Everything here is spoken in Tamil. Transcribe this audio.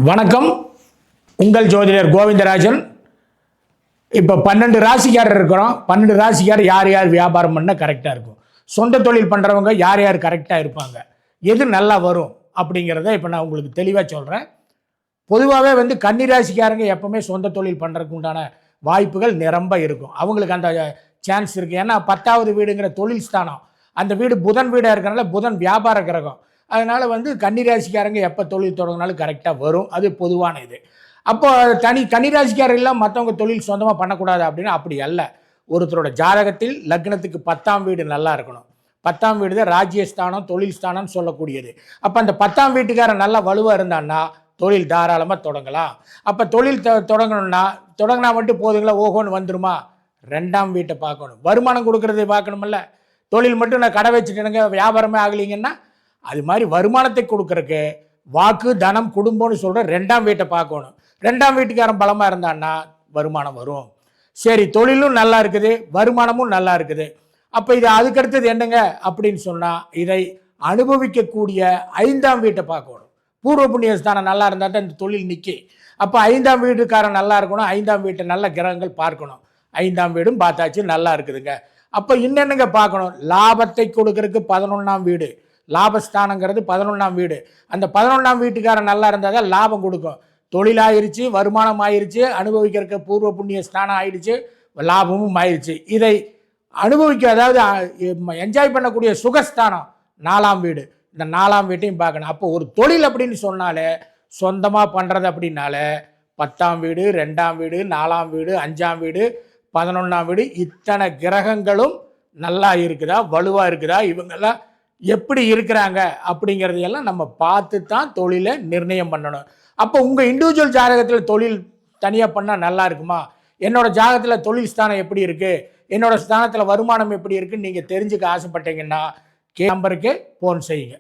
வணக்கம். உங்கள் ஜோதிடர் கோவிந்தராஜன். இப்போ 12 ராசிக்காரர் இருக்கிறோம். 12 ராசிக்காரர் யார் யார் வியாபாரம் பண்ணால் கரெக்டாக இருக்கும், சொந்த தொழில் பண்ணுறவங்க யார் யார் கரெக்டாக இருப்பாங்க, எது நல்லா வரும் அப்படிங்கிறத இப்போ நான் உங்களுக்கு தெளிவாக சொல்கிறேன். பொதுவாகவே கன்னி ராசிக்காரங்க எப்போவுமே சொந்த தொழில் பண்ணுறதுக்கு உண்டான வாய்ப்புகள் நிரம்ப இருக்கும். அவங்களுக்கு அந்த சான்ஸ் இருக்குது. ஏன்னா 10வது வீடுங்கிற தொழில் ஸ்தானம், அந்த வீடு புதன் வீடாக இருக்கிறனால புதன் வியாபார கிரகம். அதனால் கன்னிராசிக்காரங்க எப்போ தொழில் தொடங்கினாலும் கரெக்டாக வரும். அது பொதுவான இது. அப்போ கன்னிராசிக்காரர் எல்லாம் மற்றவங்க தொழில் சொந்தமாக பண்ணக்கூடாது அப்படின்னா அப்படி அல்ல. ஒருத்தரோட ஜாதகத்தில் லக்னத்துக்கு 10ஆம் வீடு நல்லா இருக்கணும். 10ஆம் வீடு தான் ராஜ்யஸ்தானம், தொழில் ஸ்தானம்னு சொல்லக்கூடியது. அப்போ அந்த 10ஆம் வீட்டுக்காரன் நல்லா வலுவாக இருந்தான்னா தொழில் தாராளமாக தொடங்கலாம். அப்போ தொழில் தொடங்கினா மட்டும் போதுங்களா, ஓஹோன்னு வந்துருமா? 2ஆம் வீட்டை பார்க்கணும், வருமானம் கொடுக்கறதை பார்க்கணுமில்ல. தொழில் மட்டும் நான் கடை வச்சுட்டேனுங்க, வியாபாரமே ஆகலைங்கன்னா அது மாதிரி வருமானத்தை கொடுக்கறக்கு வாக்கு தனம் குடும்பம்னு சொல்கிற 2ஆம் வீட்டை பார்க்கணும். 2ஆம் வீட்டுக்காரன் பலமாக இருந்தான்னா வருமானம் வரும். சரி, தொழிலும் நல்லா இருக்குது, வருமானமும் நல்லா இருக்குது. அப்போ இது அதுக்கடுத்தது என்னங்க அப்படின்னு சொன்னால் இதை அனுபவிக்கக்கூடிய 5ஆம் வீட்டை பார்க்கணும். பூர்வ புண்ணிய ஸ்தானம் நல்லா இருந்தால் தான் இந்த தொழில் நிற்கி. அப்போ 5ஆம் வீட்டுக்காரன் நல்லா இருக்கணும், 5ஆம் வீட்டை நல்ல கிரகங்கள் பார்க்கணும். 5ஆம் வீடும் பார்த்தாச்சு, நல்லா இருக்குதுங்க. அப்போ இன்னென்னுங்க பார்க்கணும், லாபத்தை கொடுக்கறதுக்கு 11ஆம் வீடு, லாபஸ்தானங்கிறது 11ஆம் வீடு. அந்த 11ஆம் வீட்டுக்காரன் நல்லா இருந்தால் தான் லாபம் கொடுக்கும். தொழிலாயிருச்சு, வருமானம் ஆயிடுச்சு, அனுபவிக்கிறதுக்கு பூர்வ புண்ணிய ஸ்தானம் ஆயிடுச்சு, லாபமும் ஆயிடுச்சு. இதை அனுபவிக்க, அதாவது என்ஜாய் பண்ணக்கூடிய சுகஸ்தானம் 4ஆம் வீடு. இந்த 4ஆம் வீட்டையும் பார்க்கணும். அப்போ ஒரு தொழில் அப்படின்னு சொன்னாலே, சொந்தமாக பண்ணுறது அப்படின்னாலே 10ஆம் வீடு, 2ஆம் வீடு, 4ஆம் வீடு, 5ஆம் வீடு, 11ஆம் வீடு, இத்தனை கிரகங்களும் நல்லா இருக்குதா, வலுவாக இருக்குதா, இவங்கெல்லாம் எப்படி இருக்கிறாங்க அப்படிங்கிறதையெல்லாம் நம்ம பார்த்து தான் தொழிலை நிர்ணயம் பண்ணணும். அப்போ உங்கள் இண்டிவிஜுவல் ஜாதகத்தில் தொழில் தனியாக பண்ணால் நல்லா இருக்குமா, என்னோட ஜாதகத்தில் தொழில் ஸ்தானம் எப்படி இருக்குது, என்னோட ஸ்தானத்தில் வருமானம் எப்படி இருக்குன்னு நீங்கள் தெரிஞ்சுக்க ஆசைப்பட்டீங்கன்னா நம்பருக்கு ஃபோன் செய்யுங்க.